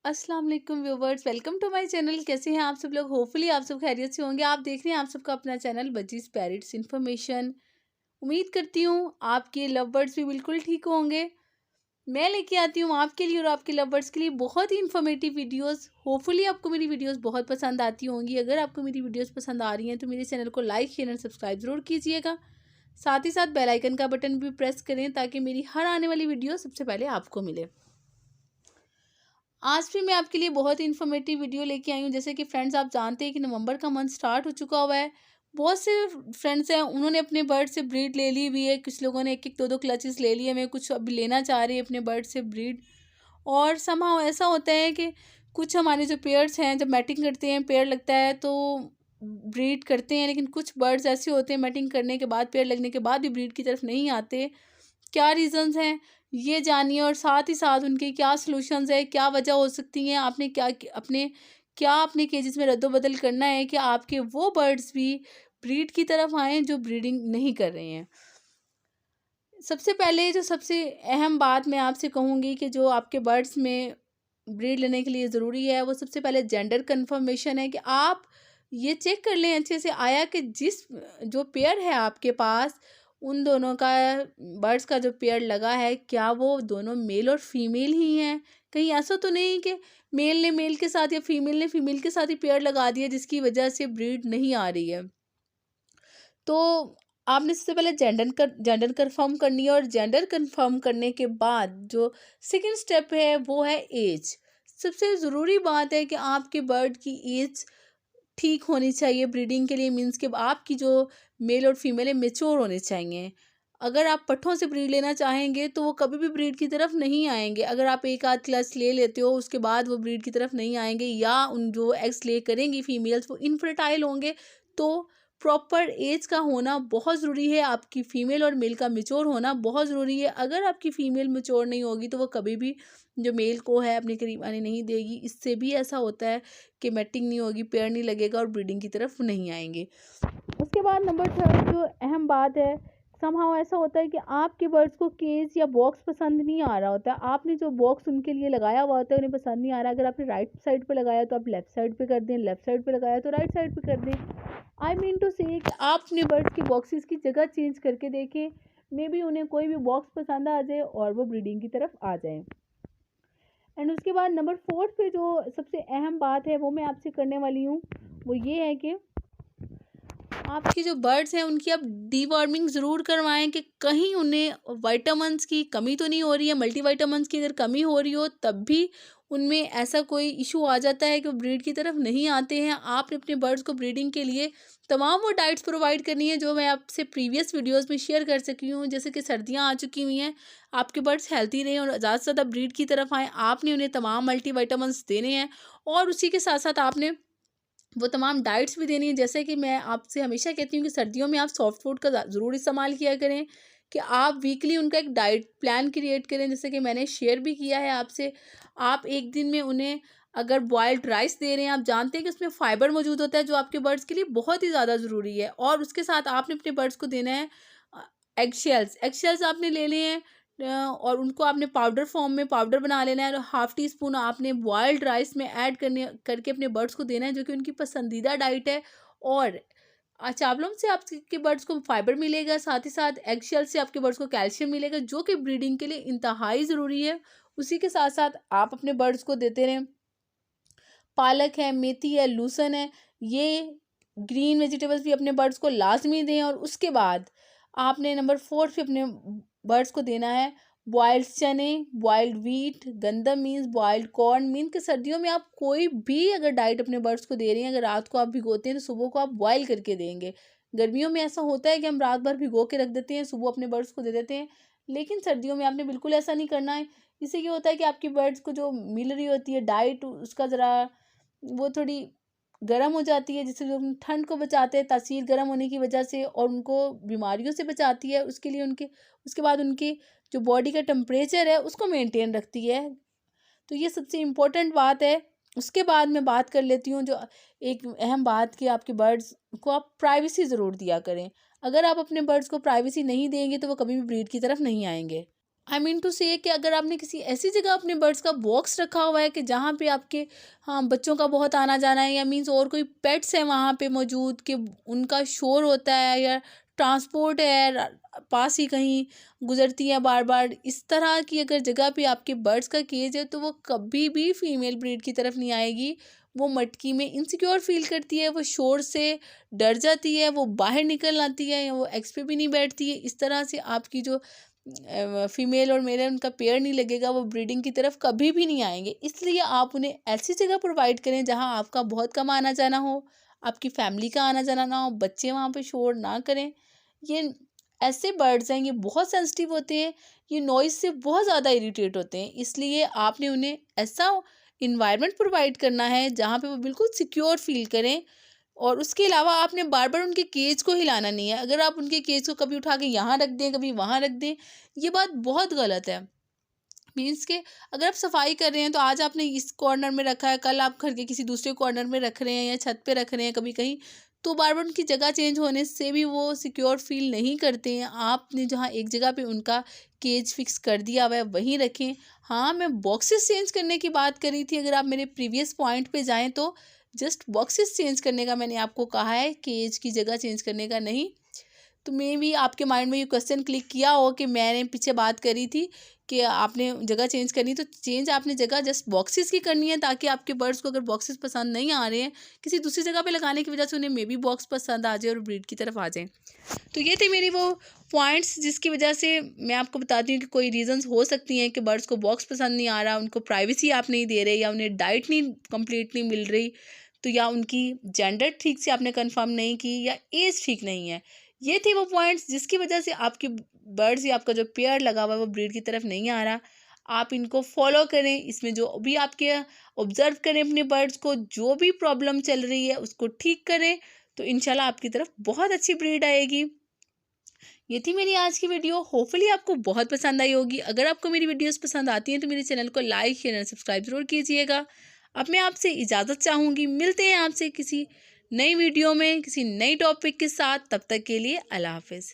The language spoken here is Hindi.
अस्सलाम वालेकुम viewers, welcome to my channel. कैसे हैं आप सब लोग? होपफुली आप सब खैरियत से होंगे। आप देख रहे हैं आप सबका अपना चैनल बजीज पैरट्स इन्फॉर्मेशन। उम्मीद करती हूँ आपके लव बर्ड्स भी बिल्कुल ठीक होंगे। मैं लेके आती हूँ आपके लिए और आपके लव बर्ड्स के लिए बहुत ही इन्फॉर्मेटिव वीडियोस। होपफुली आपको मेरी वीडियोस बहुत पसंद आती होंगी। अगर आपको मेरी वीडियोस पसंद आ रही हैं तो मेरे चैनल को लाइक शेयर एंड सब्सक्राइब ज़रूर कीजिएगा। साथ ही साथ बेल आइकन का बटन भी प्रेस करें ताकि मेरी हर आने वाली वीडियो सबसे पहले आपको मिले। आज भी मैं आपके लिए बहुत ही इन्फॉर्मेटिव वीडियो लेके आई हूँ। जैसे कि फ्रेंड्स, आप जानते हैं कि नवंबर का मंथ स्टार्ट हो चुका हुआ है। बहुत से फ्रेंड्स हैं, उन्होंने अपने बर्ड से ब्रीड ले ली हुई है। कुछ लोगों ने एक एक दो दो क्लचेस ले लिए, मैं कुछ अभी लेना चाह रही है अपने बर्ड से ब्रीड। और समहाउ ऐसा होता है कि कुछ हमारे जो पेयर्स हैं, जब मैटिंग करते हैं पेयर लगता है तो ब्रीड करते हैं, लेकिन कुछ बर्ड्स ऐसे होते हैं मैटिंग करने के बाद, पेयर लगने के बाद भी ब्रीड की तरफ नहीं आते। क्या रीज़न्स हैं, ये जानिए और साथ ही साथ उनके क्या सॉल्यूशंस है, क्या वजह हो सकती हैं। आपने अपने केजेस में रद्दो-बदल करना है कि आपके वो बर्ड्स भी ब्रीड की तरफ आएँ जो ब्रीडिंग नहीं कर रहे हैं। सबसे पहले जो सबसे अहम बात मैं आपसे कहूँगी कि जो आपके बर्ड्स में ब्रीड लेने के लिए ज़रूरी है, वो सबसे पहले जेंडर कन्फर्मेशन है कि आप ये चेक कर लें अच्छे से आया कि जिस जो पेयर है आपके पास, उन दोनों का बर्ड्स का जो पेयर लगा है, क्या वो दोनों मेल और फीमेल ही हैं? कहीं ऐसा तो नहीं कि मेल ने मेल के साथ या फीमेल ने फीमेल के साथ ही पेयर लगा दिया जिसकी वजह से ब्रीड नहीं आ रही है। तो आपने सबसे पहले जेंडर कंफर्म करनी है और जेंडर कंफर्म करने के बाद जो सेकंड स्टेप है वो है एज। सबसे ज़रूरी बात है कि आपके बर्ड की एज ठीक होनी चाहिए ब्रीडिंग के लिए। मीन्स कि आपकी जो मेल और फीमेल है मेच्योर होने चाहिए। अगर आप पट्ठों से ब्रीड लेना चाहेंगे तो वो कभी भी ब्रीड की तरफ नहीं आएंगे। अगर आप एक आध क्लास ले लेते हो उसके बाद वो ब्रीड की तरफ नहीं आएंगे, या उन जो एग्स ले करेंगी फीमेल्स वो इनफर्टाइल होंगे। तो प्रॉपर एज का होना बहुत ज़रूरी है, आपकी फ़ीमेल और मेल का मेच्योर होना बहुत ज़रूरी है। अगर आपकी फ़ीमेल मेच्योर नहीं होगी तो वो कभी भी जो मेल को है अपने करीब आने नहीं देगी। इससे भी ऐसा होता है कि मैटिंग नहीं होगी, पेयर नहीं लगेगा और ब्रीडिंग की तरफ नहीं आएंगे। उसके बाद नंबर थर्ड जो अहम बात है, समहाउ ऐसा होता है कि आपके बर्ड्स को केज या बॉक्स पसंद नहीं आ रहा होता। आपने जो बॉक्स उनके लिए लगाया हुआ होता है उन्हें पसंद नहीं आ रहा। अगर आपने राइट साइड पे लगाया तो आप लेफ्ट साइड पे कर दें, लेफ्ट साइड पे लगाया तो राइट साइड पे कर दें। आई मीन टू से कि आप अपने बर्ड्स की बॉक्सेस की जगह चेंज करके देखें। मे बी उन्हें कोई भी बॉक्स पसंद आ जाए और वो ब्रीडिंग की तरफ आ जाए। एंड उसके बाद नंबर फोर्थ पे जो सबसे अहम बात है वो मैं आपसे करने वाली हूँ, वो ये है कि आपके जो बर्ड्स हैं उनकी आप डीवर्मिंग ज़रूर करवाएं कि कहीं उन्हें विटामिन्स की कमी तो नहीं हो रही है। मल्टीविटामिन्स की अगर कमी हो रही हो तब भी उनमें ऐसा कोई इशू आ जाता है कि वो ब्रीड की तरफ नहीं आते हैं। आपने अपने बर्ड्स को ब्रीडिंग के लिए तमाम वो डाइट्स प्रोवाइड करनी है जो मैं आपसे प्रीवियस वीडियोस में शेयर कर सकी हूँ। जैसे कि सर्दियाँ आ चुकी हुई हैं, आपके बर्ड्स हेल्थी रहें और ज़्यादा से ज़्यादा ब्रीड की तरफ आएँ, आपने उन्हें तमाम मल्टीविटामिन्स देने हैं। और उसी के साथ साथ आपने वो तमाम डाइट्स भी देनी है। जैसे कि मैं आपसे हमेशा कहती हूँ कि सर्दियों में आप सॉफ्ट फूड का ज़रूर इस्तेमाल किया करें, कि आप वीकली उनका एक डाइट प्लान क्रिएट करें। जैसे कि मैंने शेयर भी किया है आपसे, आप एक दिन में उन्हें अगर बॉइल्ड राइस दे रहे हैं, आप जानते हैं कि उसमें फ़ाइबर मौजूद होता है जो आपके बर्ड्स के लिए बहुत ही ज़्यादा ज़रूरी है। और उसके साथ आपने अपने बर्ड्स को देना है एग शेल्स। एग शेल्स आपने लेने हैं और उनको आपने पाउडर फॉर्म में पाउडर बना लेना है और हाफ़ टी स्पून आपने बॉइल्ड राइस में ऐड करके अपने बर्ड्स को देना है, जो कि उनकी पसंदीदा डाइट है। और चावलों से आपके बर्ड्स को फाइबर मिलेगा, साथ ही साथ एग शेल से आपके बर्ड्स को कैल्शियम मिलेगा जो कि ब्रीडिंग के लिए इंतहाई ज़रूरी है। उसी के साथ साथ आप अपने बर्ड्स को देते रहें पालक है, मेथी है, लूसन है, ये ग्रीन वेजिटेबल्स भी अपने बर्ड्स को लाज़मी दें। और उसके बाद आपने नंबर 4 पे अपने बर्ड्स को देना है बॉइल्ड चने, बॉइल्ड व्हीट, गंदम मीन्स बॉइल्ड कॉर्न। मीन कि सर्दियों में आप कोई भी अगर डाइट अपने बर्ड्स को दे रही हैं, अगर रात को आप भिगोते हैं तो सुबह को आप बॉयल करके देंगे। गर्मियों में ऐसा होता है कि हम रात भर भिगो के रख देते हैं, सुबह अपने बर्ड्स को दे देते हैं, लेकिन सर्दियों में आपने बिल्कुल ऐसा नहीं करना है। इससे क्या होता है कि आपकी बर्ड्स को जो मिल रही होती है डाइट, उसका ज़रा वो थोड़ी गर्म हो जाती है, जिससे जो हम ठंड को बचाते हैं तासीर गर्म होने की वजह से, और उनको बीमारियों से बचाती है। उसके लिए उनके उसके बाद उनकी जो बॉडी का टेम्परेचर है उसको मेंटेन रखती है। तो ये सबसे इम्पोर्टेंट बात है। उसके बाद मैं बात कर लेती हूँ जो एक अहम बात कि आपके बर्ड्स को आप प्राइवेसी ज़रूर दिया करें। अगर आप अपने बर्ड्स को प्राइवेसी नहीं देंगे तो वो कभी भी ब्रीड की तरफ नहीं आएंगे। आई मीन टू से कि अगर आपने किसी ऐसी जगह अपने बर्ड्स का बॉक्स रखा हुआ है कि जहाँ पे आपके हाँ बच्चों का बहुत आना जाना है, या मीन्स और कोई पेट्स है वहाँ पे मौजूद कि उनका शोर होता है, या ट्रांसपोर्ट है पास ही कहीं गुजरती है बार बार, इस तरह की अगर जगह पे आपके बर्ड्स का केज है तो वो कभी भी फीमेल ब्रीड की तरफ नहीं आएगी। वो मटकी में इनसिक्योर फील करती है, वो शोर से डर जाती है, वो बाहर निकल आती है, या वो एक्स पे भी नहीं बैठती है। इस तरह से आपकी जो फीमेल और मेल है उनका पेयर नहीं लगेगा, वो ब्रीडिंग की तरफ कभी भी नहीं आएंगे। इसलिए आप उन्हें ऐसी जगह प्रोवाइड करें जहां आपका बहुत कम आना जाना हो, आपकी फैमिली का आना जाना ना हो, बच्चे वहां पे शोर ना करें। ये ऐसे बर्ड्स हैं, ये बहुत सेंसिटिव होते हैं, ये नॉइज से बहुत ज़्यादा इरिटेट होते हैं। इसलिए आपने उन्हें ऐसा इन्वायरमेंट प्रोवाइड करना है जहाँ पे वो बिल्कुल सिक्योर फील करें। और उसके अलावा आपने बार बार उनके केज को हिलाना नहीं है। अगर आप उनके केज को कभी उठा के यहाँ रख दें, कभी वहाँ रख दें, ये बात बहुत गलत है। मीन्स के अगर आप सफाई कर रहे हैं तो आज आपने इस कॉर्नर में रखा है, कल आप घर के किसी दूसरे कॉर्नर में रख रहे हैं, या छत पे रख रहे हैं कभी कहीं, तो बार बार उनकी जगह चेंज होने से भी वो सिक्योर फील नहीं करते हैं। आपने जहाँ एक जगह पे उनका केज फिक्स कर दिया हुआ है वहीं रखें। हाँ, मैं बॉक्सेस चेंज करने की बात करी थी, अगर आप मेरे प्रीवियस पॉइंट पे जाएँ तो जस्ट बॉक्सेस चेंज करने का मैंने आपको कहा है, केज की जगह चेंज करने का नहीं। तो मे भी आपके माइंड में ये क्वेश्चन क्लिक किया हो कि मैंने पीछे बात करी थी कि आपने जगह चेंज करनी, तो चेंज आपने जगह जस्ट बॉक्सेस की करनी है, ताकि आपके बर्ड्स को अगर बॉक्सेस पसंद नहीं आ रहे हैं, किसी दूसरी जगह पे लगाने की वजह से उन्हें मे बी बॉक्स पसंद आ जाए और ब्रीड की तरफ आ जाए। तो ये थे मेरी वो पॉइंट्स जिसकी वजह से मैं आपको बताती हूँ कि कोई रीजंस हो सकती हैं कि बर्ड्स को बॉक्स पसंद नहीं आ रहा, उनको प्राइवेसी आप नहीं दे रहे, या उन्हें डाइट नहीं कंप्लीटली मिल रही, तो या उनकी जेंडर ठीक से आपने कंफर्म नहीं की, या एज ठीक नहीं है। ये थे वो पॉइंट्स जिसकी वजह से आपकी बर्ड्स या आपका जो पेयर लगा हुआ है वो ब्रीड की तरफ नहीं आ रहा। आप इनको फॉलो करें, इसमें जो भी आपके ऑब्जर्व करें अपने बर्ड्स को, जो भी प्रॉब्लम चल रही है उसको ठीक करें, तो इंशाल्लाह आपकी तरफ बहुत अच्छी ब्रीड आएगी। ये थी मेरी आज की वीडियो, होपफुली आपको बहुत पसंद आई होगी। अगर आपको मेरी वीडियोस पसंद आती हैं तो मेरे चैनल को लाइक शेयर और सब्सक्राइब ज़रूर कीजिएगा। अब मैं आपसे इजाज़त चाहूँगी, मिलते हैं आपसे किसी नई वीडियो में किसी नई टॉपिक के साथ। तब तक के लिए अल्लाह हाफिज़।